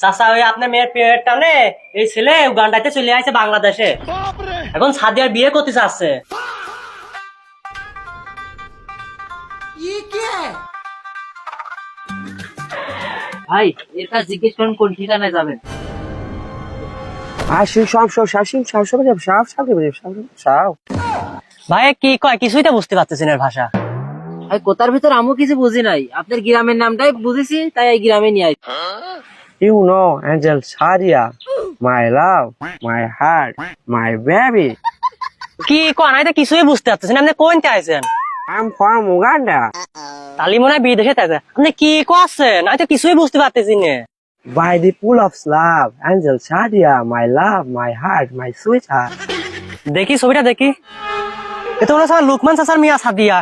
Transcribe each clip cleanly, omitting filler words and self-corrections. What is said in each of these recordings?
চাচা ওই আপনার মেয়ের পেট টানে এই ছেলে উগান্ডাতে চলে আসছে বাংলাদেশে, এখন সাদিয়ার বিয়ে করতে চাচ্ছে। ভাই এটা জিজ্ঞেস করুন কোন ঠিকানায় যাবেন। ভাই কি কয় কিছুই তো বুঝতে পারতেছি না এর ভাষা। ভাই কোথার ভিতর আমিও কিছু বুঝি নাই, আপনার গ্রামের নামটাই বুঝেছি তাই এই গ্রামে নিয়ে আসি। You know, Angel Sadia, my love, my heart, my baby. কি কয় নাই তো কিছুই বুঝতে পারতেছি না, আপনি কোন চাইছেন? I'm from Uganda. তালি মনে হয় বিদেশে থাকে, আপনি কি করছেন? আমি তো কিছুই বুঝতে পারতেছি না। By the pool of love, Angel Sadia, my love, my heart, my sweetheart. দেখি ছবিটা দেখি, এটা মনে হচ্ছে লুকমান চাচার মিয়া সাদিয়া,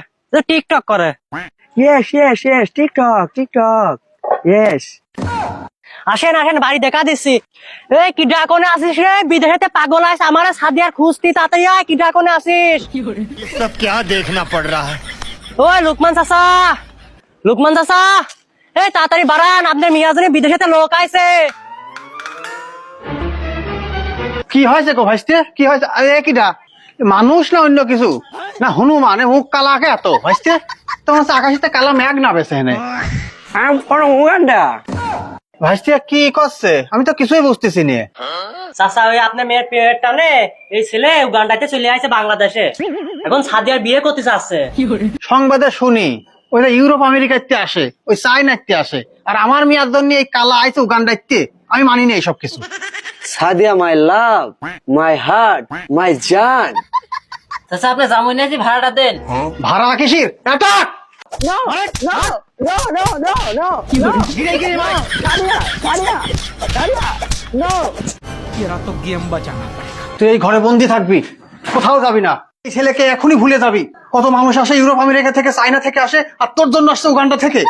টিকটক করে। Yes, TikTok. Yes. আসেন আসেন বাড়ি দেখা দিচ্ছি। এই কি ডাকনে আসিস রে? বিদেশেতে পাগল আছে আমার সাদিয়ার খুঁজতি, তাড়াতাড়ি আয়, কি ডাকনে আসিস? सब क्या देखना पड़ रहा है। ওই লুকমান চাচা, লুকমান চাচা, এই তাড়াতাড়ি বাড়ান, আপনার মিয়াজনে বিদেশেতে লোক আইছে। কি হয়েছে গো ভাইস্তে, কি হয়েছে? আরে কিটা মানুষ না অন্য কিছু না? হনুমান মুখ কালাকে এত ভাইস্তে, তোমার আকাশিতে কালা মেঘ না বেছে হেনে। I'm from Uganda. ভাইস্তে কি করছে আমি তো কিছুই বুঝতেছি নি। চাচা ওই আপনার মেয়ের পেট টানে এই ছেলে উগান্ডাতে চলে আসছে বাংলাদেশে, এখন সাদিয়ার বিয়ে করতে চাচ্ছে। সংবাদে শুনি ওইটা ইউরোপ আমেরিকাতে আসে, ওই চাইনাতে আসে, আর আমার মেয়ার জন্য এই কালা আইছে উগান্ডাতে। আমি মানি না এইসব কিছু। Sadia, my love, my heart, my John. চাচা আপনি জামুই না যে ভাড়াটা দেন। ভাড়া কিসির এটা? তুই এই ঘরে বন্দি থাকবি, কোথাও যাবি না। এই ছেলেকে এখনই ভুলে যাবি। কত মানুষ আসে ইউরোপ আমেরিকা থেকে, চায়না থেকে আসে, আর তোর জন্য আসছে উগান্ডা থেকে।